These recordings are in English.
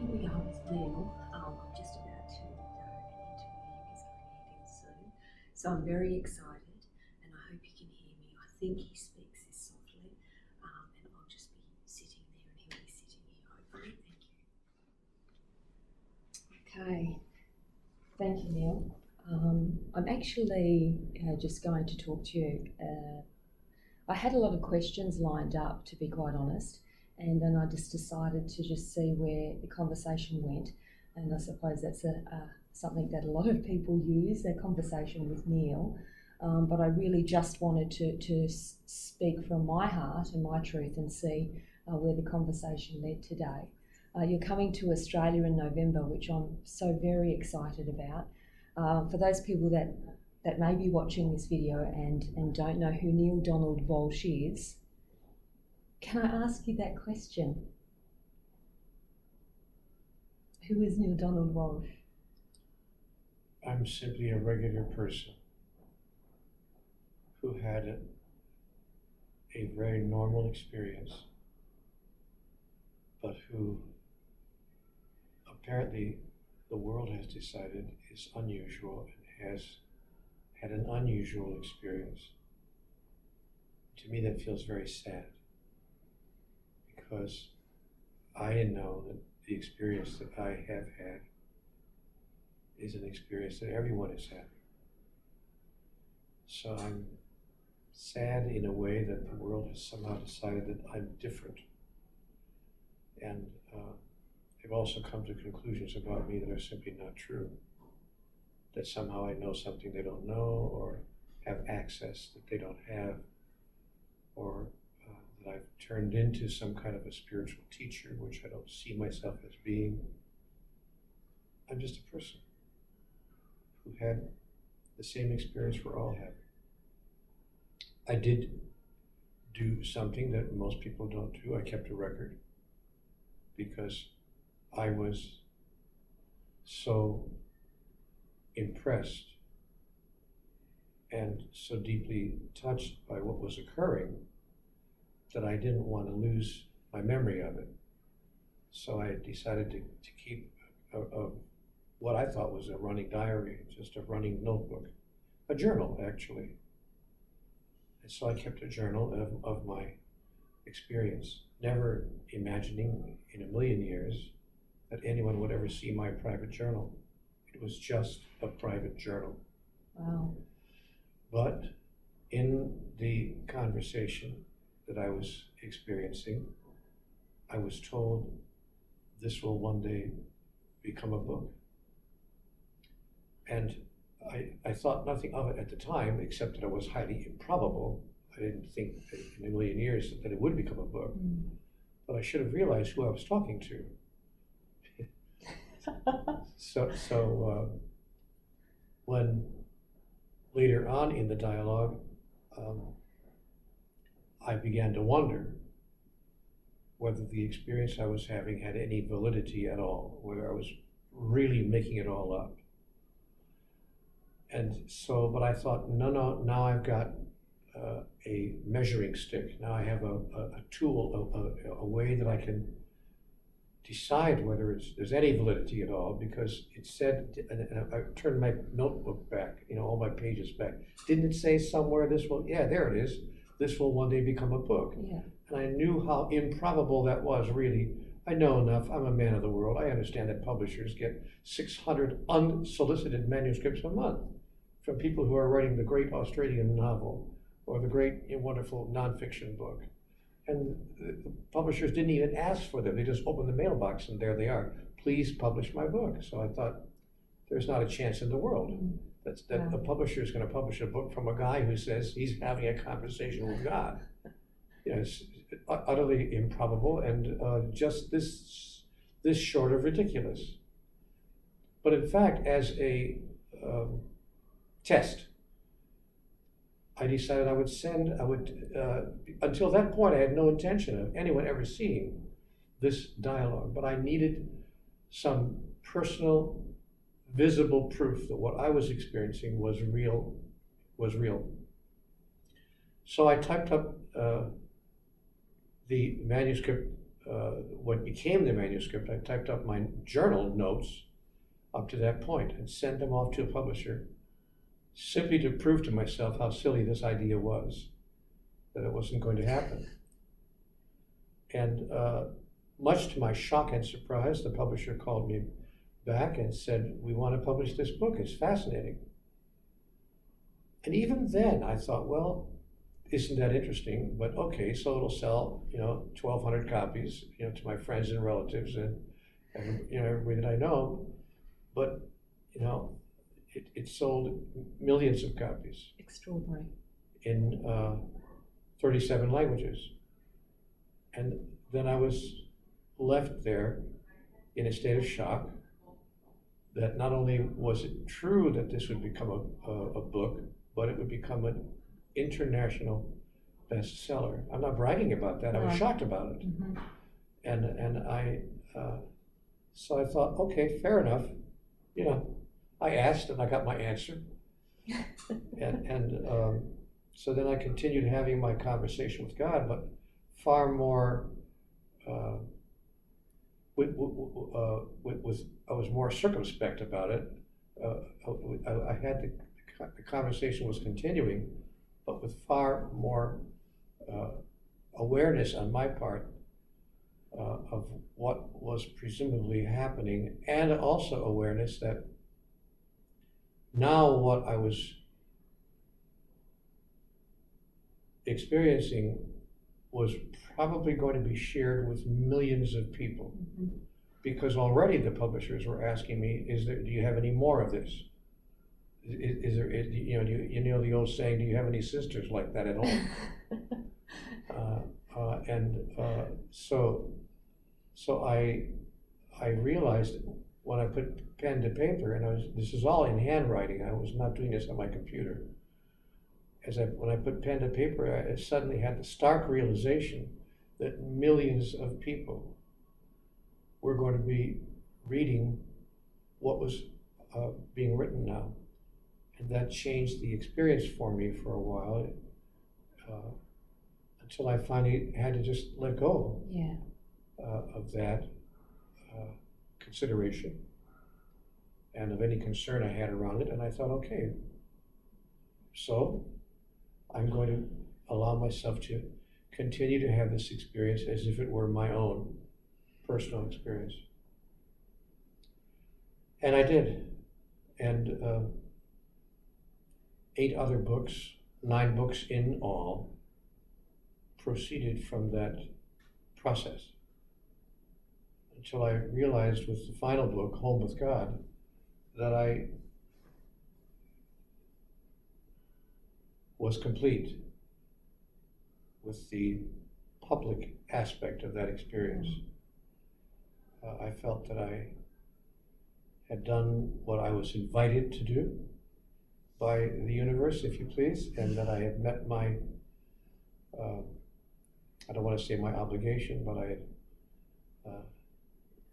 here we are with Neale. I'm just about to an interview is going ahead soon. So I'm very excited and I hope you can hear me. I think he speaks this softly and I'll just be sitting there and he'll be sitting here hopefully. Thank you. Okay, thank you Neale. I'm actually just going to talk to you. I had a lot of questions lined up, to be quite honest, and then I just decided to just see where the conversation went, and I suppose that's something that a lot of people use, their conversation with Neale, but I really just wanted to speak from my heart and my truth and see where the conversation led today. You're coming to Australia in November, which I'm so very excited about. For those people that may be watching this video and don't know who Neale Donald Walsch is, can I ask you that question? Who is Neale Donald Walsch? I'm simply a regular person who had a very normal experience, but who apparently the world has decided is unusual and has had an unusual experience. To me, that feels very sad, because I know that the experience that I have had is an experience that everyone is having. So I'm sad in a way that the world has somehow decided that I'm different. And they've also come to conclusions about me that are simply not true. That somehow I know something they don't know, or have access that they don't have, or that I've turned into some kind of a spiritual teacher, which I don't see myself as being. I'm just a person who had the same experience we're all having. I did do something that most people don't do. I kept a record, because I was so impressed and so deeply touched by what was occurring that I didn't want to lose my memory of it. So I decided to keep what I thought was a running diary, just a running notebook, a journal actually. And so I kept a journal of my experience, never imagining in a million years that anyone would ever see my private journal. It was just a private journal. Wow. But in the conversation that I was experiencing, I was told this will one day become a book. And I thought nothing of it at the time, except that it was highly improbable. I didn't think that in a million years that it would become a book. But I should have realized who I was talking to. So when later on in the dialogue, I began to wonder whether the experience I was having had any validity at all, whether I was really making it all up. And so, but I thought, no, now I've got a measuring stick. Now I have a tool, a way that I can decide whether there's any validity at all, because it said, and I turned my notebook back, all my pages back. Didn't it say somewhere yeah, there it is. This will one day become a book. Yeah. And I knew how improbable that was, really. I know enough. I'm a man of the world. I understand that publishers get 600 unsolicited manuscripts a month from people who are writing the great Australian novel or the great wonderful nonfiction book. And the publishers didn't even ask for them. They just opened the mailbox and there they are. Please publish my book. So I thought, there's not a chance in the world that a publisher is going to publish a book from a guy who says he's having a conversation with God. It's utterly improbable and just this short of ridiculous. But in fact, as a test, I decided I would until that point I had no intention of anyone ever seeing this dialogue, but I needed some personal, visible proof that what I was experiencing was real. So I typed up the manuscript what became the manuscript, I typed up my journal notes up to that point and sent them off to a publisher, simply to prove to myself how silly this idea was, that it wasn't going to happen. And much to my shock and surprise, the publisher called me back and said, "We want to publish this book, it's fascinating." And even then I thought, well, isn't that interesting? But okay, so it'll sell, 1,200 copies, to my friends and relatives and everybody that I know. But, it sold millions of copies. Extraordinary. In 37 languages. And then I was left there in a state of shock that not only was it true that this would become a book, but it would become an international bestseller. I'm not bragging about that. I was shocked about it. Mm-hmm. So I thought, okay, fair enough. I asked and I got my answer. So then I continued having my conversation with God, but far more, I was more circumspect about it. I had the conversation was continuing, but with far more awareness on my part of what was presumably happening, and also awareness that now what I was experiencing was probably going to be shared with millions of people. Mm-hmm. Because already the publishers were asking me, do you have any more of this? Is there, the old saying, do you have any sisters like that at home? So I realized when I put pen to paper, and this is all in handwriting, I was not doing this on my computer. When I put pen to paper, I suddenly had the stark realization that millions of people were going to be reading what was being written now. And that changed the experience for me for a while, until I finally had to just let go of that consideration and of any concern I had around it. And I thought, okay, so I'm going to allow myself to continue to have this experience as if it were my own personal experience. And I did. And 8 other books, 9 books in all, proceeded from that process. Until I realized with the final book, Home with God, that I was complete with the public aspect of that experience. I felt that I had done what I was invited to do by the universe, if you please, and that I had met my, I don't want to say my obligation, but I had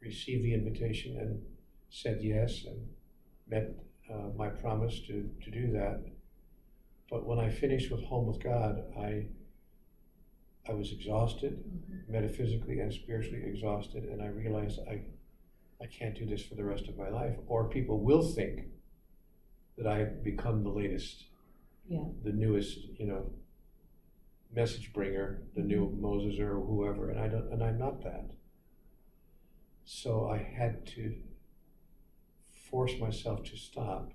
received the invitation and said yes and met my promise to do that. But when I finished with Home with God, I was exhausted, metaphysically and spiritually exhausted, and I realized I can't do this for the rest of my life, or people will think that I have become the latest, the newest, message bringer, the new Moses or whoever, and I'm not that. So I had to force myself to stop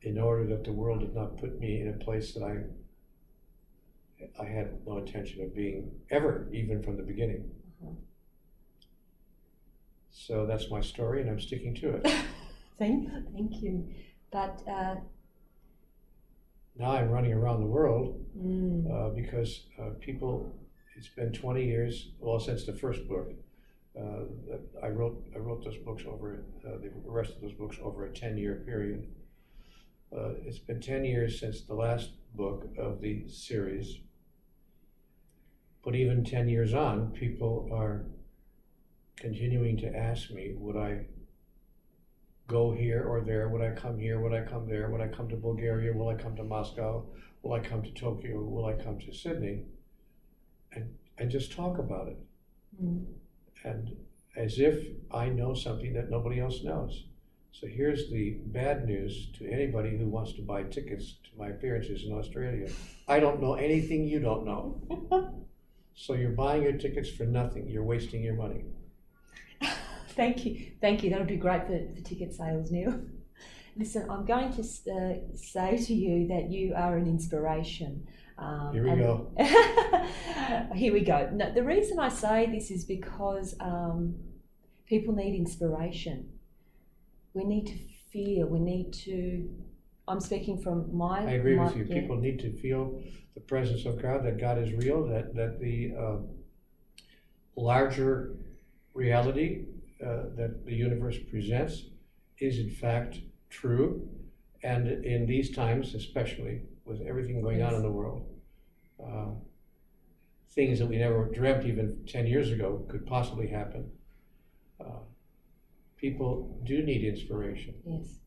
in order that the world did not put me in a place that I had no intention of being ever, even from the beginning. So that's my story, and I'm sticking to it. Thank you. But now I'm running around the world because people. It's been 20 years, well, since the first book. I wrote those books over the rest of those books over a 10-year period. It's been 10 years since the last book of the series. But even 10 years on, people are continuing to ask me, would I go here or there? Would I come here? Would I come there? Would I come to Bulgaria? Will I come to Moscow? Will I come to Tokyo? Will I come to Sydney? And and just talk about it. Mm. And as if I know something that nobody else knows. So here's the bad news to anybody who wants to buy tickets to my appearances in Australia. I don't know anything you don't know. So you're buying your tickets for nothing. You're wasting your money. Thank you. That'll be great for ticket sales, Neale. Listen, I'm going to say to you that you are an inspiration. Here we go. Here we go. No, the reason I say this is because people need inspiration. We need to feel, I'm speaking from I agree with you. People need to feel the presence of God, that God is real, that the larger reality that the universe presents is in fact true. And in these times, especially with everything going on in the world, things that we never dreamt even 10 years ago could possibly happen. People do need inspiration. Yes.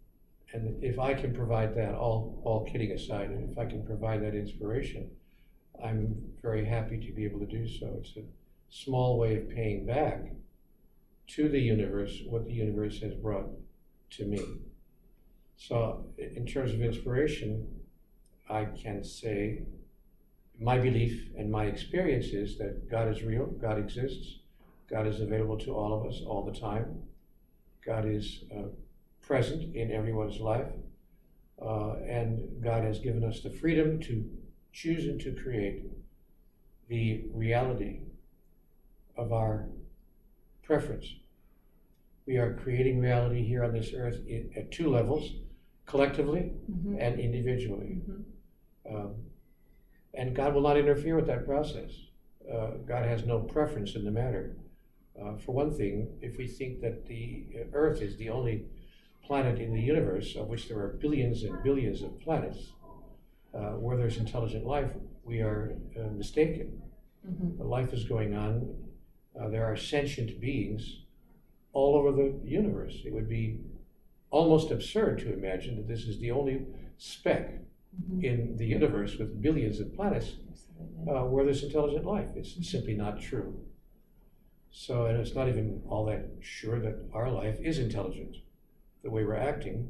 And if I can provide that, all kidding aside, and if I can provide that inspiration, I'm very happy to be able to do so. It's a small way of paying back to the universe what the universe has brought to me. So in terms of inspiration, I can say my belief and my experience is that God is real, God exists, God is available to all of us all the time. God is present in everyone's life, and God has given us the freedom to choose and to create the reality of our preference. We are creating reality here on this earth at two levels, collectively and individually. And God will not interfere with that process. God has no preference in the matter. For one thing, if we think that the Earth is the only planet in the universe, of which there are billions and billions of planets, where there's intelligent life, we are mistaken. Life is going on. There are sentient beings all over the universe. It would be almost absurd to imagine that this is the only speck in the universe with billions of planets where there's intelligent life. It's simply not true. So, and it's not even all that sure that our life is intelligent, the way we're acting,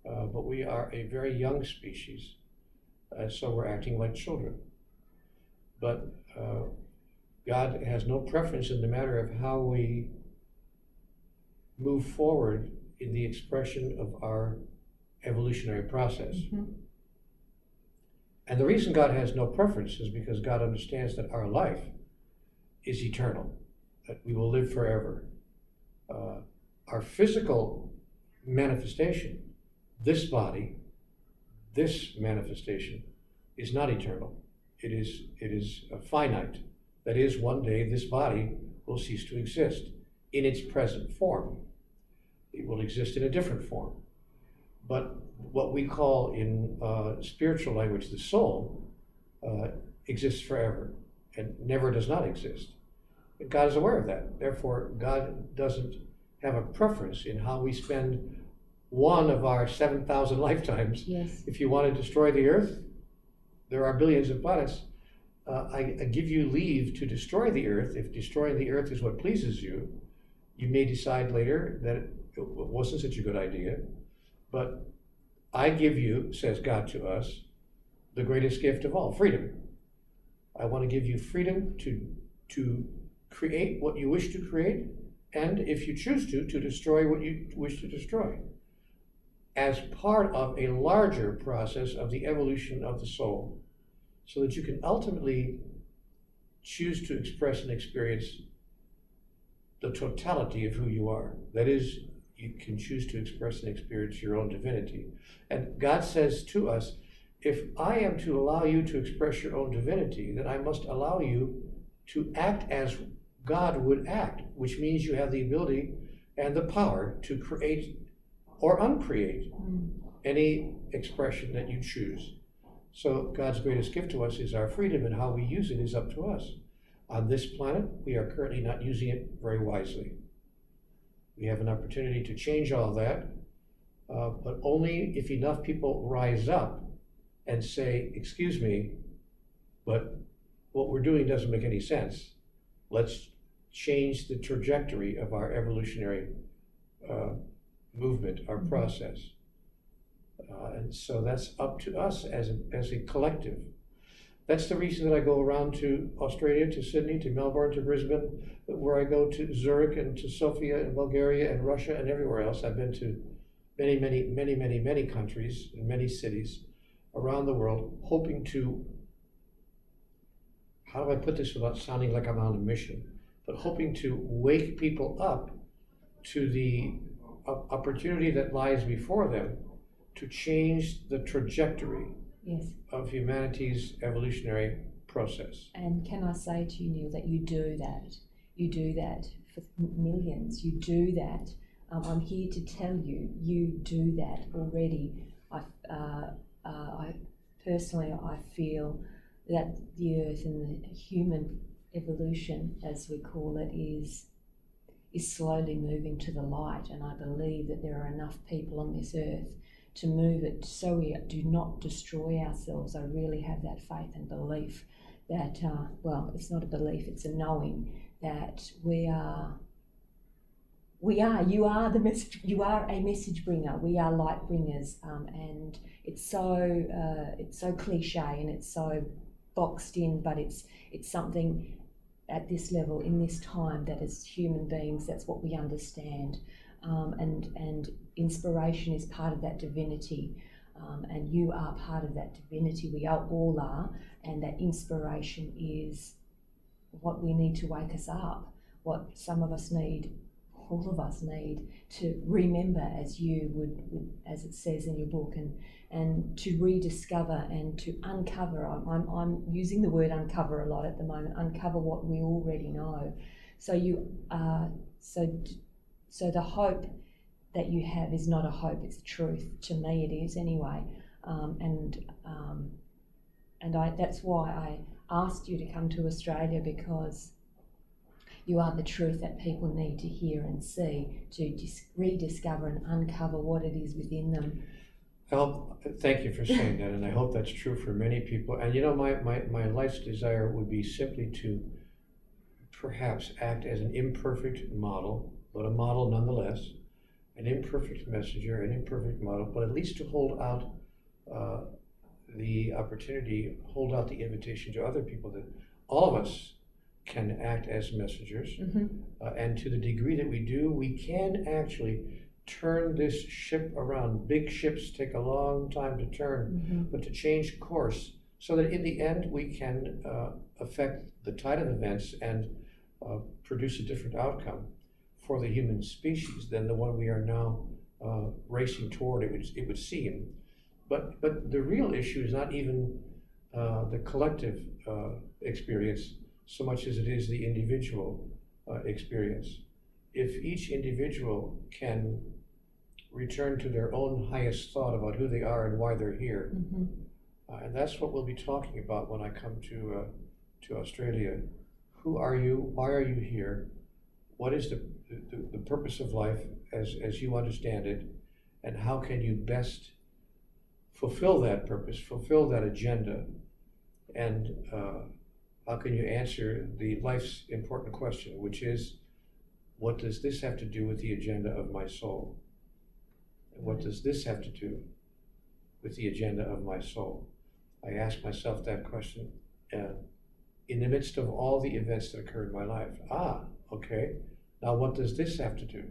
but we are a very young species, so we're acting like children. But God has no preference in the matter of how we move forward in the expression of our evolutionary process. And the reason God has no preference is because God understands that our life is eternal, that we will live forever. Our physical manifestation, this body, this manifestation, is not eternal. It is finite. That is, one day this body will cease to exist in its present form. It will exist in a different form. But what we call in spiritual language the soul exists forever and never does not exist. God is aware of that. Therefore, God doesn't have a preference in how we spend one of our 7,000 lifetimes. Yes. If you want to destroy the earth, there are billions of planets. I give you leave to destroy the earth. If destroying the earth is what pleases you, you may decide later that it wasn't such a good idea. But I give you, says God to us, the greatest gift of all, freedom. I want to give you freedom to create what you wish to create, and if you choose to destroy what you wish to destroy, as part of a larger process of the evolution of the soul, so that you can ultimately choose to express and experience the totality of who you are. That is, you can choose to express and experience your own divinity. And God says to us, if I am to allow you to express your own divinity, then I must allow you to act as God would act, which means you have the ability and the power to create or uncreate any expression that you choose. So God's greatest gift to us is our freedom, and how we use it is up to us. On this planet, we are currently not using it very wisely. We have an opportunity to change all that, but only if enough people rise up and say, excuse me, but what we're doing doesn't make any sense. Let's change the trajectory of our evolutionary movement, our process. And so that's up to us as a collective. That's the reason that I go around to Australia, to Sydney, to Melbourne, to Brisbane, where I go to Zurich and to Sofia and Bulgaria and Russia and everywhere else. I've been to many countries and many cities around the world, hoping to, how do I put this without sounding like I'm on a mission, but hoping to wake people up to the opportunity that lies before them to change the trajectory Yes. of humanity's evolutionary process. And can I say to you, Neale, that you do that? You do that for millions. You do that. I'm here to tell you, you do that already. I personally, I feel that the Earth and the human evolution, as we call it, is slowly moving to the light. And I believe that there are enough people on this Earth to move it so we do not destroy ourselves. I really have that faith and belief that, well, it's not a belief, it's a knowing that you are the message, you are a message bringer, we are light bringers, and it's so cliche and it's so boxed in, but it's something at this level, in this time, that as human beings, that's what we understand. And inspiration is part of that divinity, and you are part of that divinity. We all are, and that inspiration is what we need to wake us up, what some of us need, all of us need to remember, as you would as it says in your book, and to rediscover and to uncover. I'm using the word uncover a lot at the moment. Uncover what we already know. So So the hope that you have is not a hope, it's the truth. To me it is anyway. That's why I asked you to come to Australia, because you are the truth that people need to hear and see, to rediscover and uncover what it is within them. Well, thank you for saying that, and I hope that's true for many people. And you know, my life's desire would be simply to perhaps act as an imperfect model, but a model nonetheless, an imperfect messenger, an imperfect model, but at least to hold out the opportunity, hold out the invitation to other people that all of us can act as messengers. Mm-hmm. And to the degree that we do, we can actually turn this ship around. Big ships take a long time to turn, mm-hmm. but to change course so that in the end we can affect the tide of events and produce a different outcome for the human species than the one we are now racing toward, it would seem. But the real issue is not even the collective experience so much as it is the individual experience. If each individual can return to their own highest thought about who they are and why they're here, mm-hmm. And that's what we'll be talking about when I come to Australia. Who are you? Why are you here? What is the purpose of life as you understand it, and how can you best fulfill that purpose, fulfill that agenda, and how can you answer the life's important question, which is, what does this have to do with the agenda of my soul? And what does this have to do with the agenda of my soul? I ask myself that question in the midst of all the events that occur in my life. Okay, now what does this have to do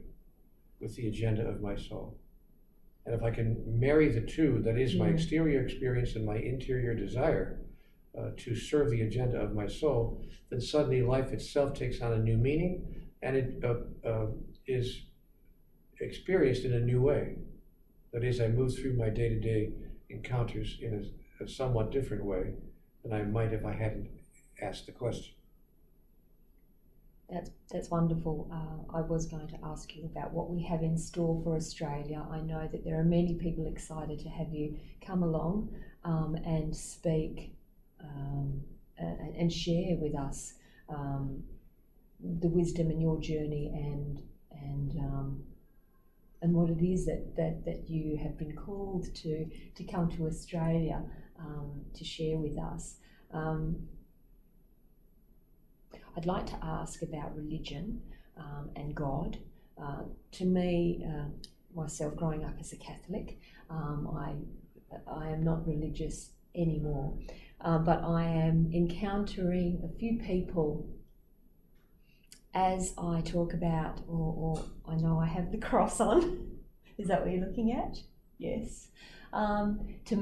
with the agenda of my soul? And if I can marry the two, that is my exterior experience and my interior desire to serve the agenda of my soul, then suddenly life itself takes on a new meaning, and it is experienced in a new way. That is, I move through my day-to-day encounters in a somewhat different way than I might if I hadn't asked the question. That's wonderful. I was going to ask you about what we have in store for Australia. I know that there are many people excited to have you come along and speak and share with us the wisdom in your journey and what it is that you have been called to come to Australia to share with us. I'd like to ask about religion and God. To me, myself growing up as a Catholic, I am not religious anymore, but I am encountering a few people as I talk about, or I know I have the cross on. Is that what you're looking at? Yes. Are you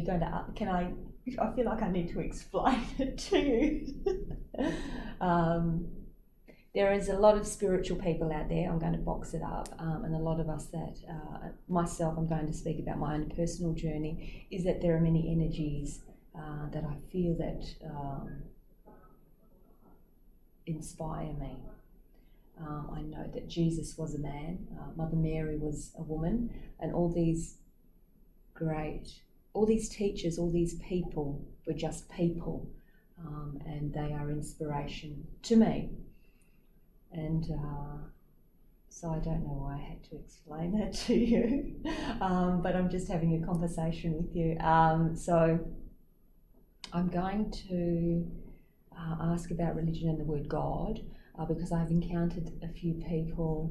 going to? Can I? I feel like I need to explain it to you. There is a lot of spiritual people out there. I'm going to box it up, and a lot of us that myself. I'm going to speak about my own personal journey. Is that there are many energies that I feel that inspire me. I know that Jesus was a man, Mother Mary was a woman, and all these teachers, all these people were just people, and they are inspiration to me. And so I don't know why I had to explain that to you, but I'm just having a conversation with you. So I'm going to ask about religion and the word God, because I've encountered a few people,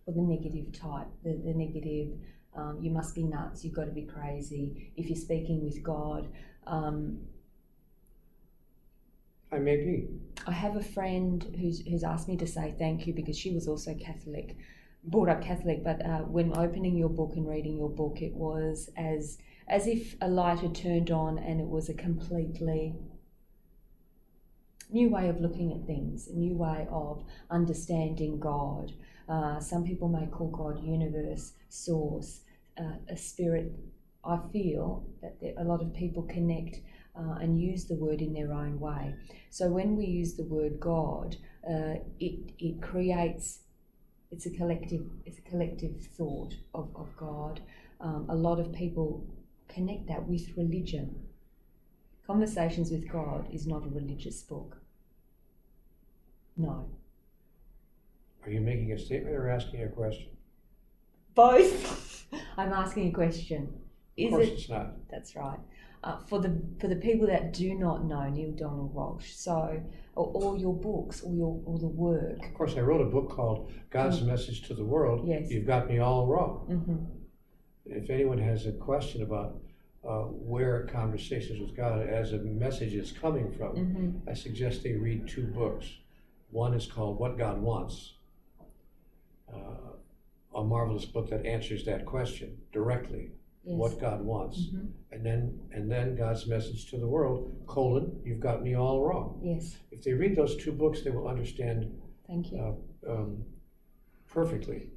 or the negative type, the negative, you must be nuts, you've got to be crazy if you're speaking with God. I may be. I have a friend who's asked me to say thank you because she was also Catholic, brought up Catholic, but when opening your book and reading your book, it was as if a light had turned on and it was a completely new way of looking at things, a new way of understanding God. Some people may call God universe, source, a spirit. I feel that a lot of people connect and use the word in their own way. So when we use the word God, it creates, it's a collective thought of God. A lot of people connect that with religion. Conversations with God is not a religious book. No. Are you making a statement or asking a question? Both. I'm asking a question. Of course it's not. That's right. For the people that do not know Neale Donald Walsch, so all your books, all the work. Of course, I wrote a book called God's Message to the World. Yes. You've got me all wrong. Mm-hmm. If anyone has a question about where Conversations with God as a message is coming from, Mm-hmm. I suggest they read two books. One is called What God Wants, a marvelous book that answers that question directly. Yes. What God wants, Mm-hmm. and then God's Message to the World, you've got me all wrong. Yes. If they read those two books, they will understand Thank you. perfectly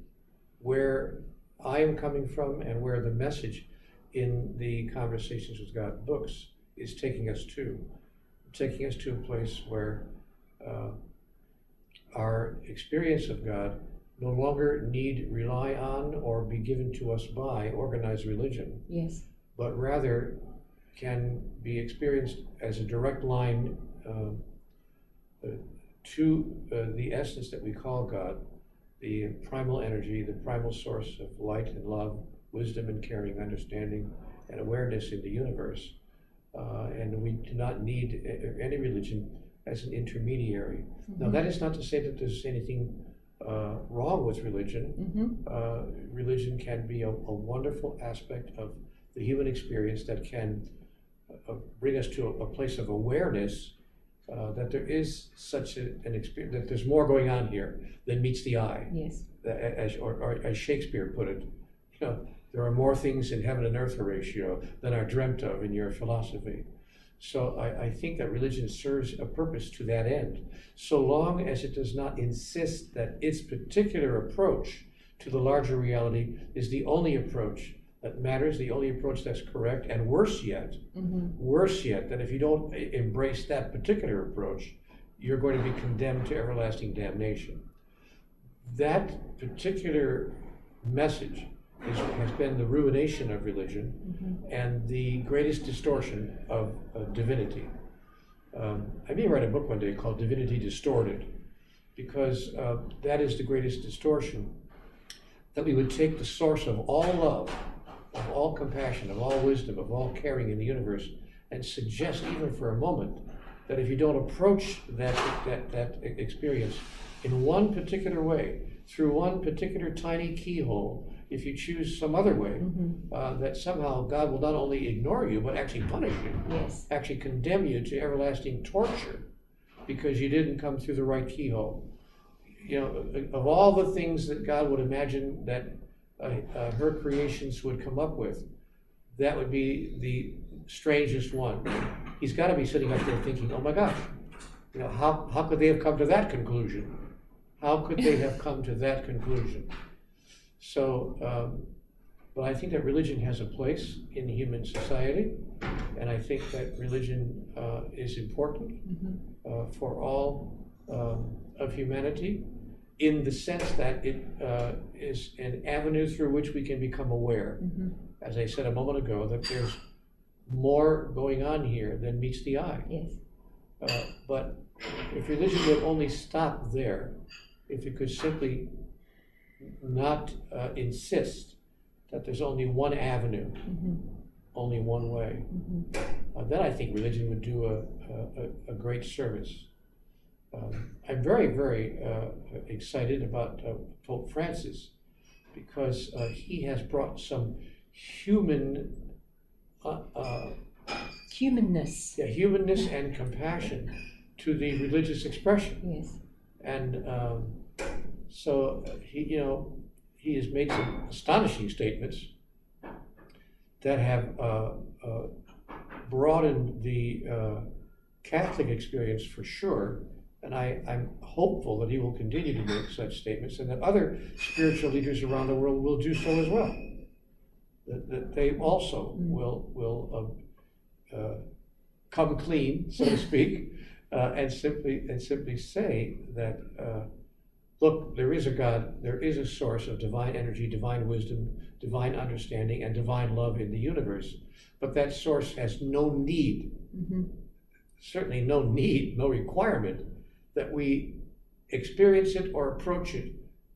where I am coming from and where the message in the Conversations with God books is taking us to a place where our experience of God no longer need rely on or be given to us by organized religion, Yes. but rather can be experienced as a direct line to the essence that we call God, the primal energy, the primal source of light and love, wisdom and caring, understanding and awareness in the universe. And we do not need any religion as an intermediary. Mm-hmm. Now, that is not to say that there's anything wrong with religion. Mm-hmm. Religion can be a wonderful aspect of the human experience that can bring us to a place of awareness that there is such an experience, that there's more going on here than meets the eye. Yes. As Shakespeare put it, there are more things in heaven and earth, Horatio, than are dreamt of in your philosophy. So I think that religion serves a purpose to that end, so long as it does not insist that its particular approach to the larger reality is the only approach that matters, the only approach that's correct, and worse yet, that if you don't embrace that particular approach, you're going to be condemned to everlasting damnation. That particular message has been the ruination of religion and the greatest distortion of divinity. I may write a book one day called Divinity Distorted, because that is the greatest distortion, that we would take the source of all love, of all compassion, of all wisdom, of all caring in the universe, and suggest even for a moment that if you don't approach that experience in one particular way, through one particular tiny keyhole, if you choose some other way, that somehow God will not only ignore you, but actually punish you, Yes. actually condemn you to everlasting torture because you didn't come through the right keyhole. You know, of all the things that God would imagine that her creations would come up with, that would be the strangest one. He's got to be sitting up there thinking, oh my gosh, you know, how could they have come to that conclusion? How could they have come to that conclusion? So, but I think that religion has a place in human society, and I think that religion is important for all of humanity, in the sense that it is an avenue through which we can become aware, as I said a moment ago, that there's more going on here than meets the eye. Yes. But if religion would only stop there, if it could simply not insist that there's only one avenue, only one way, then I think religion would do a great service. I'm very, very excited about Pope Francis, because he has brought some humanness and compassion to the religious expression. Yes. And so he has made some astonishing statements that have broadened the Catholic experience for sure. And I'm hopeful that he will continue to make such statements, and that other spiritual leaders around the world will do so as well. That they also will come clean, so to speak, and simply say that, look, there is a God, there is a source of divine energy, divine wisdom, divine understanding, and divine love in the universe. But that source has no need, certainly no need, no requirement, that we experience it or approach it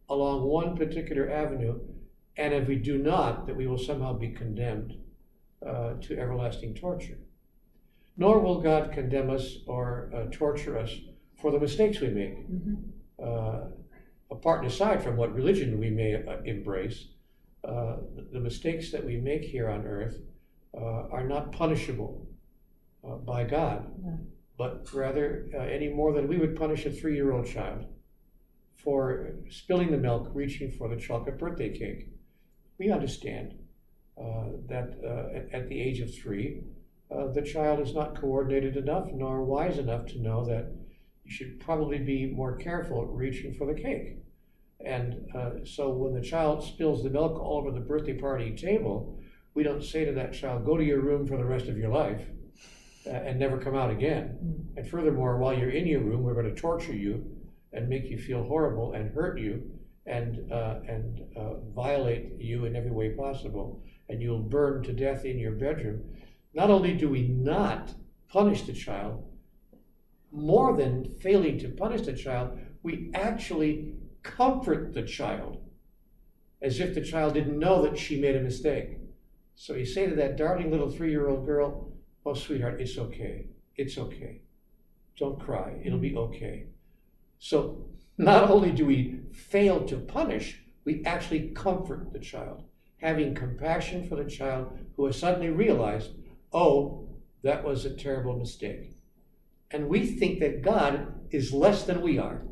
along one particular avenue, and if we do not, that we will somehow be condemned to everlasting torture. Nor will God condemn us or torture us for the mistakes we make. Apart and aside from what religion we may embrace, the mistakes that we make here on earth are not punishable by God. No. But rather any more than we would punish a 3-year-old child for spilling the milk, reaching for the chocolate birthday cake. We understand that at the age of 3, the child is not coordinated enough nor wise enough to know that you should probably be more careful reaching for the cake. And so when the child spills the milk all over the birthday party table, we don't say to that child, go to your room for the rest of your life. And never come out again. And furthermore, while you're in your room, we're going to torture you and make you feel horrible and hurt you and violate you in every way possible, and you'll burn to death in your bedroom. Not only do we not punish the child, more than failing to punish the child, we actually comfort the child as if the child didn't know that she made a mistake. So you say to that darling little 3-year-old girl, oh, sweetheart, it's okay. It's okay. Don't cry. It'll be okay. So not only do we fail to punish, we actually comfort the child, having compassion for the child who has suddenly realized, oh, that was a terrible mistake. And we think that God is less than we are,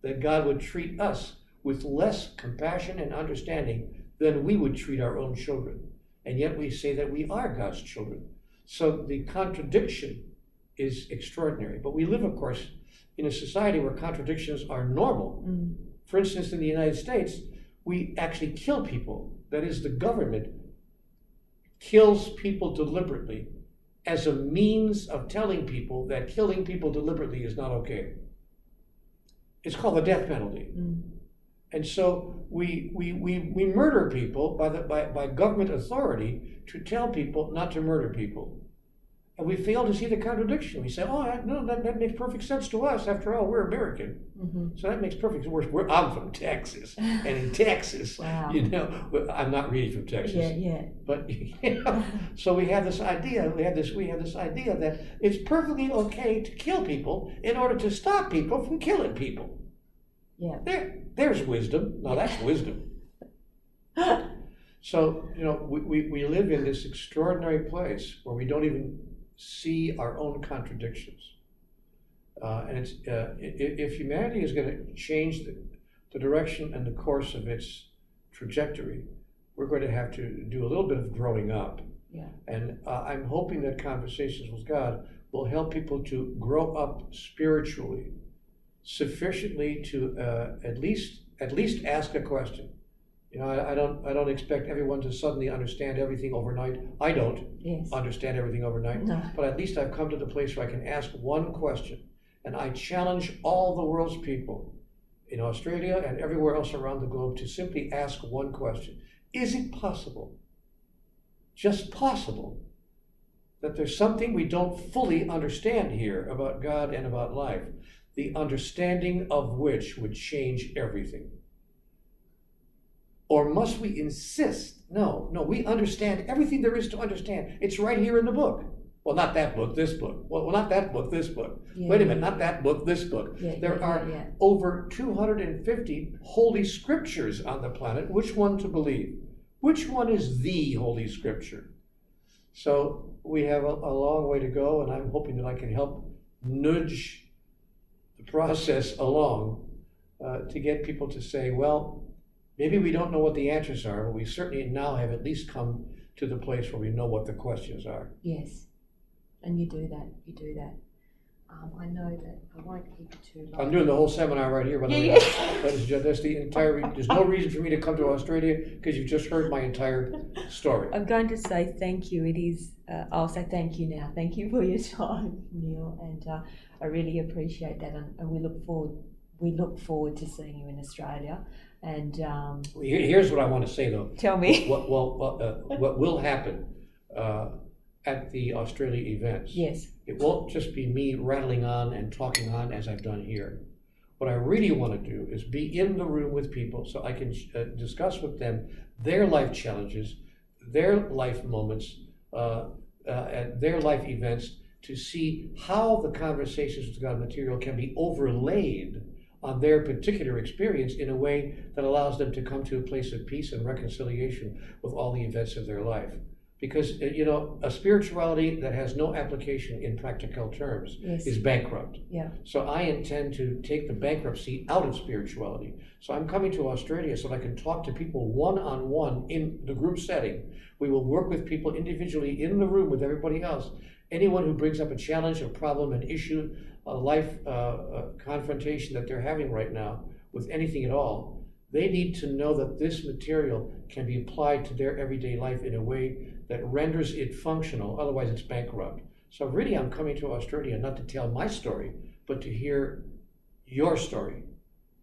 that God would treat us with less compassion and understanding than we would treat our own children. And yet we say that we are God's children. So the contradiction is extraordinary. But we live, of course, in a society where contradictions are normal. For instance, in the United States, we actually kill people. That is, the government kills people deliberately as a means of telling people that killing people deliberately is not okay. It's called the death penalty. And so we murder people by government authority to tell people not to murder people. And we fail to see the contradiction. We say, oh, no, that makes perfect sense to us. After all, we're American. So that makes perfect sense. I'm from Texas. And in Texas, Wow. you know, I'm not really from Texas. Yeah. But, you know, so we have this idea, we have this idea that it's perfectly okay to kill people in order to stop people from killing people. Yeah. There's wisdom. Now that's wisdom. So, you know, we live in this extraordinary place where we don't even see our own contradictions. And it's if humanity is going to change the direction and the course of its trajectory, we're going to have to do a little bit of growing up. Yeah. And I'm hoping that Conversations with God will help people to grow up spiritually sufficiently to at least ask a question. You know, I don't expect everyone to suddenly understand everything overnight. I don't understand everything overnight. No. But at least I've come to the place where I can ask one question. And I challenge all the world's people in Australia and everywhere else around the globe to simply ask one question. Is it possible, just possible, that there's something we don't fully understand here about God and about life, the understanding of which would change everything? Or must we insist? No, we understand everything there is to understand. It's right here in the book. Well, not that book, this book. Well, not that book, this book. Wait a minute, not that book, this book. There are over 250 holy scriptures on the planet. Which one to believe? Which one is the holy scripture? So we have a long way to go, and I'm hoping that I can help nudge the process along to get people to say, well, maybe we don't know what the answers are, but we certainly now have at least come to the place where we know what the questions are. Yes, and you do that. I know that I won't keep it too long. I'm doing the whole seminar right here, by the way. That's the entire. There's no reason for me to come to Australia because you've just heard my entire story. I'm going to say thank you. It is. I'll say thank you now. Thank you for your time, Neale, and I really appreciate that. And we look forward to seeing you in Australia. And here's what I want to say, though. Tell me. What will happen at the Australia events? Yes. It won't just be me rattling on and talking on as I've done here. What I really want to do is be in the room with people so I can discuss with them their life challenges, their life moments, and their life events to see how the Conversations with God material can be overlaid on their particular experience in a way that allows them to come to a place of peace and reconciliation with all the events of their life. Because, you know, a spirituality that has no application in practical terms is bankrupt. Yeah. So I intend to take the bankruptcy out of spirituality. So I'm coming to Australia so that I can talk to people one-on-one in the group setting. We will work with people individually in the room with everybody else. Anyone who brings up a challenge, a problem, an issue, a life confrontation that they're having right now with anything at all, they need to know that this material can be applied to their everyday life in a way that renders it functional, otherwise it's bankrupt. So really I'm coming to Australia not to tell my story, but to hear your story,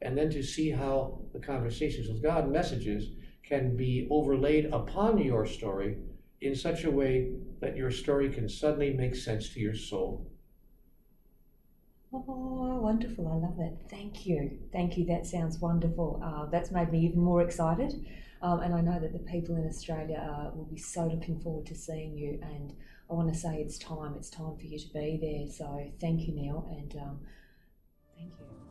and then to see how the Conversations with God messages can be overlaid upon your story in such a way that your story can suddenly make sense to your soul. Oh, wonderful. I love it. Thank you. That sounds wonderful. That's made me even more excited. And I know that the people in Australia will be so looking forward to seeing you. And I want to say it's time for you to be there. So thank you, Neale, and thank you.